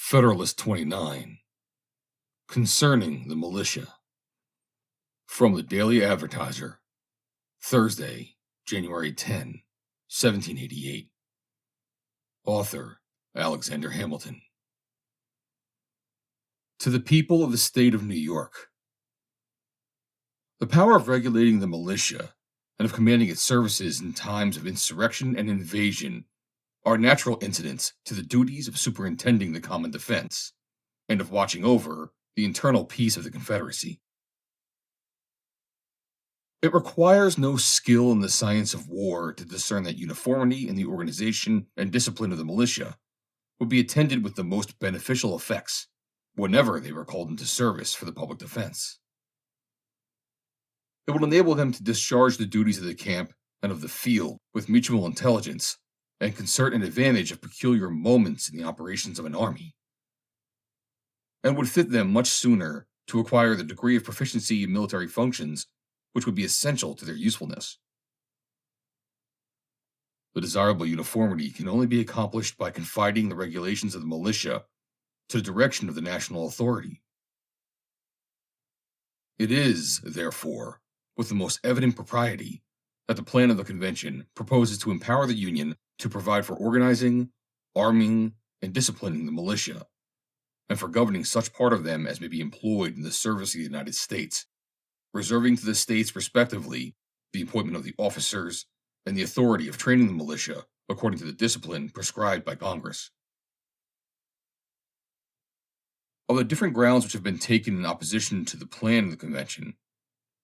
Federalist 29, Concerning the Militia. From the Daily Advertiser, Thursday, January 10, 1788. Author, Alexander Hamilton. To the people of the state of New York. The power of regulating the militia and of commanding its services in times of insurrection and invasion are natural incidents to the duties of superintending the common defense and of watching over the internal peace of the Confederacy. It requires no skill in the science of war to discern that uniformity in the organization and discipline of the militia would be attended with the most beneficial effects whenever they were called into service for the public defense. It will enable them to discharge the duties of the camp and of the field with mutual intelligence and concert an advantage of peculiar moments in the operations of an army, and would fit them much sooner to acquire the degree of proficiency in military functions which would be essential to their usefulness. The desirable uniformity can only be accomplished by confiding the regulations of the militia to the direction of the national authority. It is, therefore, with the most evident propriety that the plan of the convention proposes to empower the Union to provide for organizing, arming, and disciplining the militia, and for governing such part of them as may be employed in the service of the United States, reserving to the states respectively the appointment of the officers and the authority of training the militia according to the discipline prescribed by Congress. Of the different grounds which have been taken in opposition to the plan of the convention,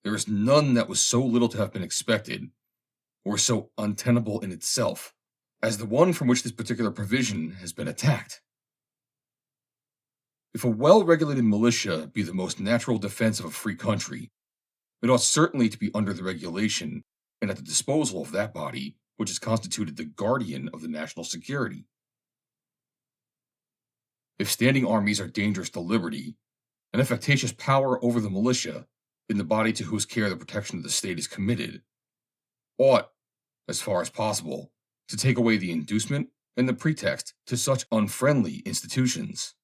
there is none that was so little to have been expected, or so untenable in itself, as the one from which this particular provision has been attacked. If a well-regulated militia be the most natural defense of a free country, it ought certainly to be under the regulation and at the disposal of that body which is constituted the guardian of the national security. If standing armies are dangerous to liberty, an efficacious power over the militia, in the body to whose care the protection of the state is committed, ought, as far as possible, to take away the inducement and the pretext to such unfriendly institutions.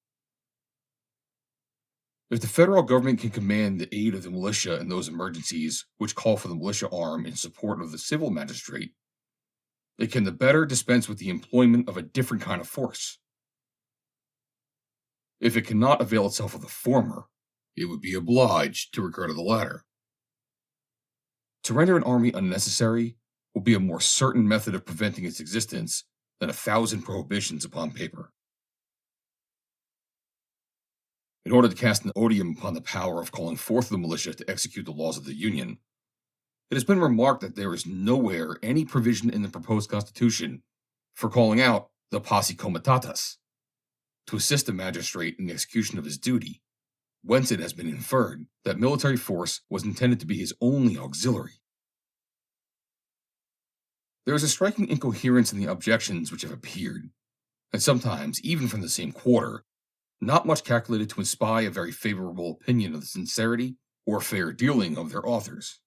If the federal government can command the aid of the militia in those emergencies which call for the militia arm in support of the civil magistrate, it can the better dispense with the employment of a different kind of force. If it cannot avail itself of the former, it would be obliged to recur to the latter. To render an army unnecessary will be a more certain method of preventing its existence than 1,000 prohibitions upon paper. In order to cast an odium upon the power of calling forth the militia to execute the laws of the Union, it has been remarked that there is nowhere any provision in the proposed Constitution for calling out the posse comitatus to assist the magistrate in the execution of his duty, whence it has been inferred that military force was intended to be his only auxiliary. There is a striking incoherence in the objections which have appeared, and sometimes, even from the same quarter, not much calculated to inspire a very favorable opinion of the sincerity or fair dealing of their authors.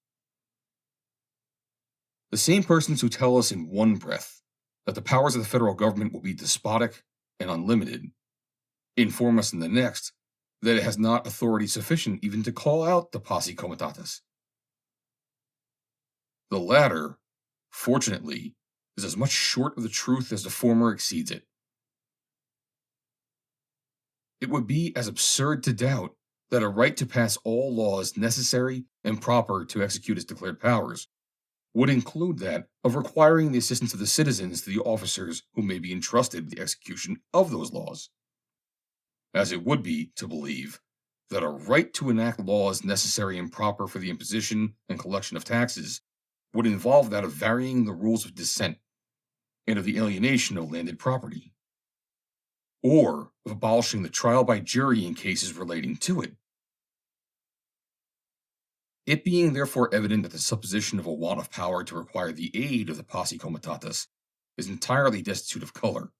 The same persons who tell us in one breath that the powers of the federal government will be despotic and unlimited, inform us in the next that it has not authority sufficient even to call out the posse comitatus. The latter, fortunately, is as much short of the truth as the former exceeds it. It would be as absurd to doubt that a right to pass all laws necessary and proper to execute its declared powers would include that of requiring the assistance of the citizens to the officers who may be entrusted with the execution of those laws, as it would be to believe that a right to enact laws necessary and proper for the imposition and collection of taxes would involve that of varying the rules of descent and of the alienation of landed property, or of abolishing the trial by jury in cases relating to it. It being therefore evident that the supposition of a want of power to require the aid of the posse comitatus is entirely destitute of color,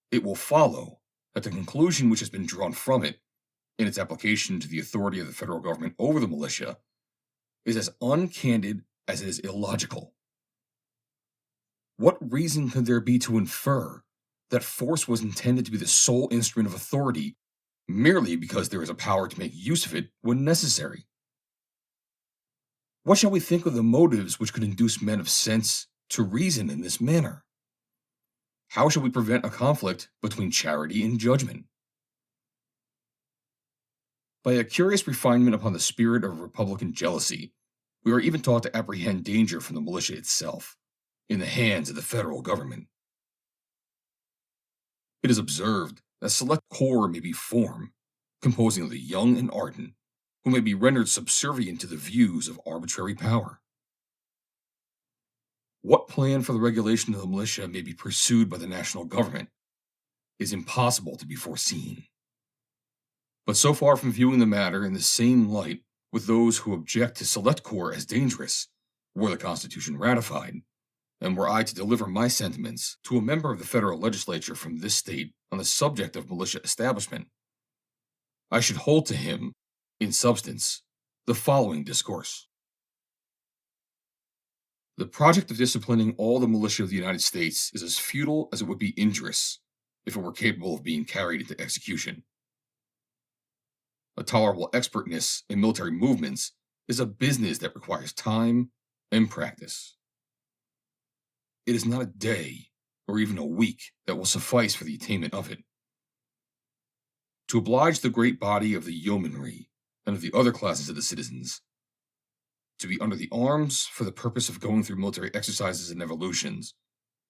it will follow that the conclusion which has been drawn from it, in its application to the authority of the federal government over the militia, is as uncandid as it is illogical. What reason could there be to infer that force was intended to be the sole instrument of authority merely because there is a power to make use of it when necessary. What shall we think of the motives which could induce men of sense to reason in this manner? How shall we prevent a conflict between charity and judgment? By a curious refinement upon the spirit of republican jealousy, we are even taught to apprehend danger from the militia itself, in the hands of the federal government. It is observed that select corps may be formed, composing of the young and ardent, who may be rendered subservient to the views of arbitrary power. What plan for the regulation of the militia may be pursued by the national government is impossible to be foreseen. But so far from viewing the matter in the same light with those who object to select corps as dangerous, were the Constitution ratified, and were I to deliver my sentiments to a member of the federal legislature from this state on the subject of militia establishment, I should hold to him, in substance, the following discourse. The project of disciplining all the militia of the United States is as futile as it would be injurious if it were capable of being carried into execution. A tolerable expertness in military movements is a business that requires time and practice. It is not a day or even a week that will suffice for the attainment of it. To oblige the great body of the yeomanry and of the other classes of the citizens to be under the arms for the purpose of going through military exercises and evolutions,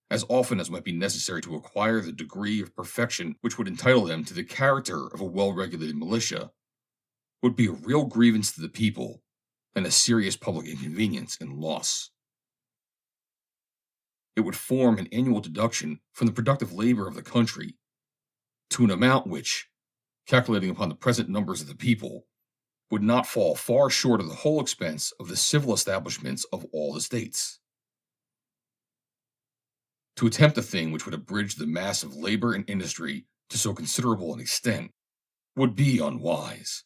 as often as might be necessary to acquire the degree of perfection which would entitle them to the character of a well-regulated militia, would be a real grievance to the people and a serious public inconvenience and loss. It would form an annual deduction from the productive labor of the country to an amount which, calculating upon the present numbers of the people, would not fall far short of the whole expense of the civil establishments of all the states. To attempt a thing which would abridge the mass of labor and industry to so considerable an extent would be unwise,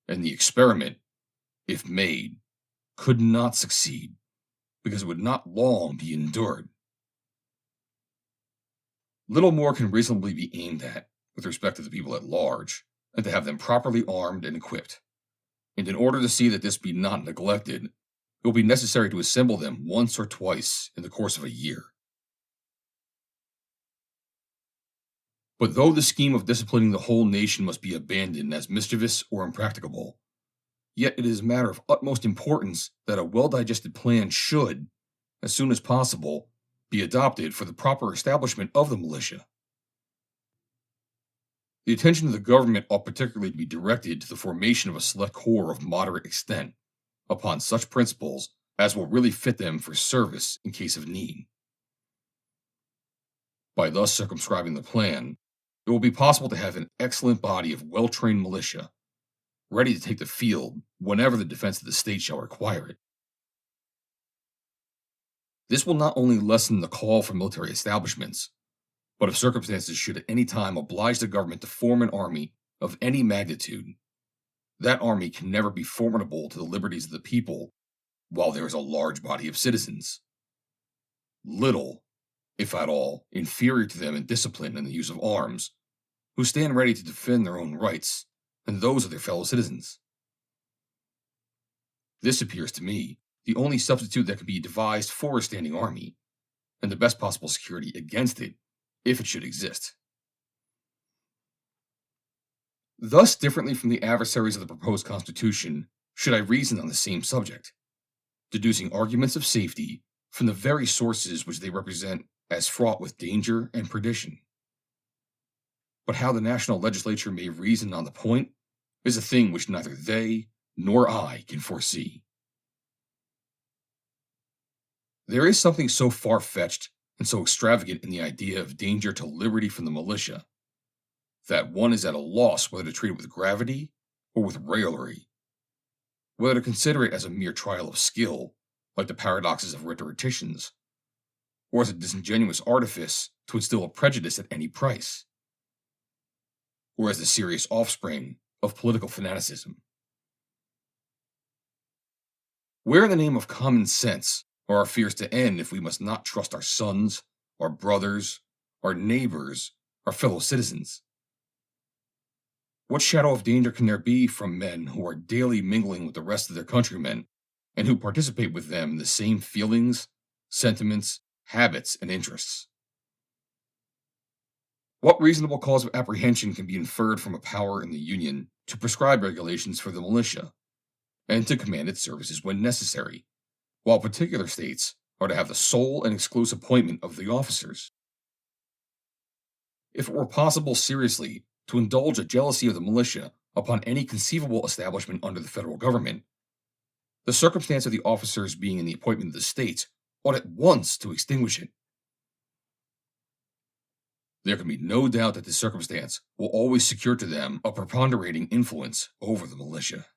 and the experiment, if made, could not succeed, because it would not long be endured. Little more can reasonably be aimed at with respect to the people at large, and to have them properly armed and equipped. And in order to see that this be not neglected, it will be necessary to assemble them once or twice in the course of a year. But though the scheme of disciplining the whole nation must be abandoned as mischievous or impracticable, yet it is a matter of utmost importance that a well-digested plan should, as soon as possible, be adopted for the proper establishment of the militia. The attention of the government ought particularly to be directed to the formation of a select corps of moderate extent, upon such principles as will really fit them for service in case of need. By thus circumscribing the plan, it will be possible to have an excellent body of well-trained militia, ready to take the field whenever the defense of the state shall require it. This will not only lessen the call for military establishments, but if circumstances should at any time oblige the government to form an army of any magnitude, that army can never be formidable to the liberties of the people while there is a large body of citizens, little, if at all, inferior to them in discipline and the use of arms, who stand ready to defend their own rights and those of their fellow citizens. This appears to me the only substitute that can be devised for a standing army, and the best possible security against it, if it should exist. Thus, differently from the adversaries of the proposed Constitution, should I reason on the same subject, deducing arguments of safety from the very sources which they represent as fraught with danger and perdition. But how the national legislature may reason on the point is a thing which neither they nor I can foresee. There is something so far-fetched and so extravagant in the idea of danger to liberty from the militia, that one is at a loss whether to treat it with gravity or with raillery, whether to consider it as a mere trial of skill, like the paradoxes of rhetoricians, or as a disingenuous artifice to instill a prejudice at any price, or as the serious offspring of political fanaticism. Where in the name of common sense are our fears to end if we must not trust our sons, our brothers, our neighbors, our fellow citizens. What shadow of danger can there be from men who are daily mingling with the rest of their countrymen and who participate with them in the same feelings, sentiments, habits, and interests? What reasonable cause of apprehension can be inferred from a power in the Union to prescribe regulations for the militia and to command its services when necessary, while particular states are to have the sole and exclusive appointment of the officers? If it were possible seriously to indulge a jealousy of the militia upon any conceivable establishment under the federal government, the circumstance of the officers being in the appointment of the states ought at once to extinguish it. There can be no doubt that this circumstance will always secure to them a preponderating influence over the militia.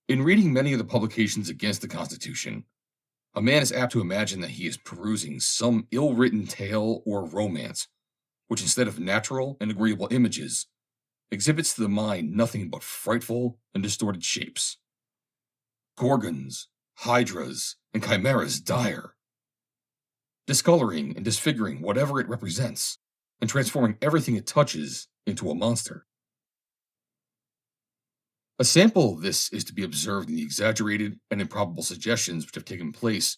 In reading many of the publications against the Constitution, a man is apt to imagine that he is perusing some ill-written tale or romance, which instead of natural and agreeable images, exhibits to the mind nothing but frightful and distorted shapes. Gorgons, hydras, and chimeras dire, discoloring and disfiguring whatever it represents, and transforming everything it touches into a monster. A sample of this is to be observed in the exaggerated and improbable suggestions which have taken place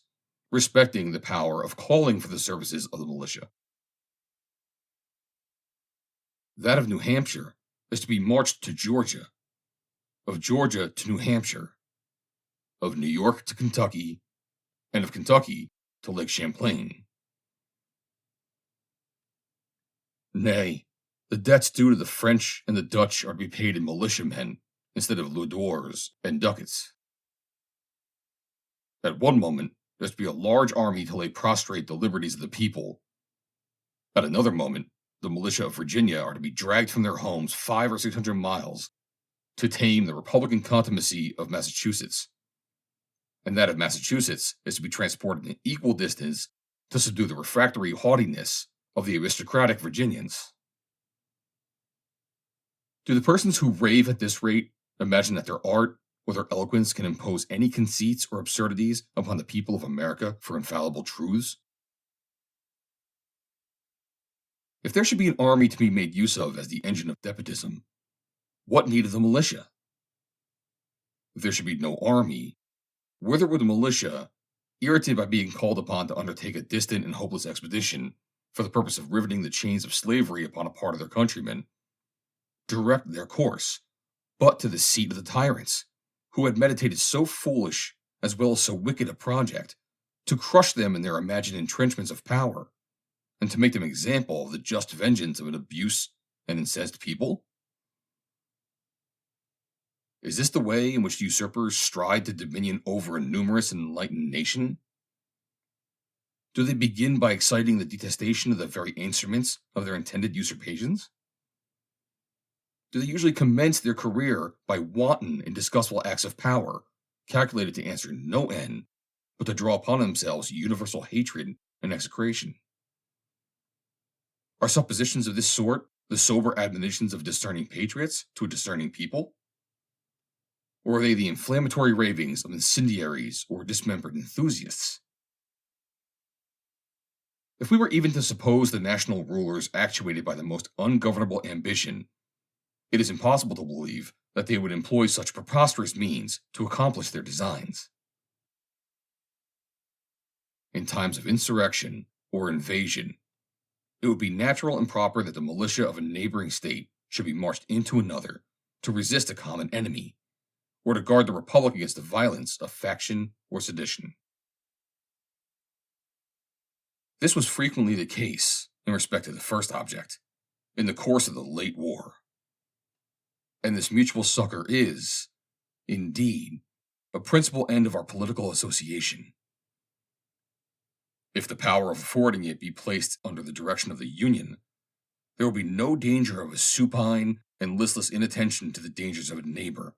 respecting the power of calling for the services of the militia. That of New Hampshire is to be marched to Georgia, of Georgia to New Hampshire, of New York to Kentucky, and of Kentucky to Lake Champlain. Nay, the debts due to the French and the Dutch are to be paid in militiamen instead of louis and ducats. At one moment, there's to be a large army to lay prostrate the liberties of the people. At another moment, the militia of Virginia are to be dragged from their homes 500 or 600 miles to tame the Republican contumacy of Massachusetts. And that of Massachusetts is to be transported an equal distance to subdue the refractory haughtiness of the aristocratic Virginians. Do the persons who rave at this rate imagine that their art or their eloquence can impose any conceits or absurdities upon the people of America for infallible truths? If there should be an army to be made use of as the engine of despotism, what need of the militia? If there should be no army, whither would the militia, irritated by being called upon to undertake a distant and hopeless expedition for the purpose of riveting the chains of slavery upon a part of their countrymen, direct their course, but to the seat of the tyrants, who had meditated so foolish as well as so wicked a project, to crush them in their imagined entrenchments of power, and to make them example of the just vengeance of an abuse and incensed people? Is this the way in which the usurpers stride to dominion over a numerous and enlightened nation? Do they begin by exciting the detestation of the very instruments of their intended usurpations? Do they usually commence their career by wanton and disgustful acts of power, calculated to answer no end, but to draw upon themselves universal hatred and execration? Are suppositions of this sort the sober admonitions of discerning patriots to a discerning people? Or are they the inflammatory ravings of incendiaries or dismembered enthusiasts? If we were even to suppose the national rulers actuated by the most ungovernable ambition, it is impossible to believe that they would employ such preposterous means to accomplish their designs. In times of insurrection or invasion, it would be natural and proper that the militia of a neighboring state should be marched into another to resist a common enemy, or to guard the republic against the violence of faction or sedition. This was frequently the case in respect to the first object, in the course of the late war. And this mutual succor is, indeed, a principal end of our political association. If the power of affording it be placed under the direction of the Union, there will be no danger of a supine and listless inattention to the dangers of a neighbor,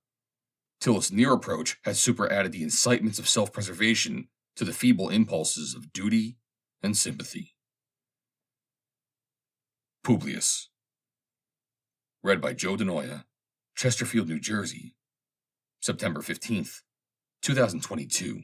till its near approach has superadded the incitements of self-preservation to the feeble impulses of duty and sympathy. Publius. Read by Joe DeNoia, Chesterfield, New Jersey, September 15th, 2022.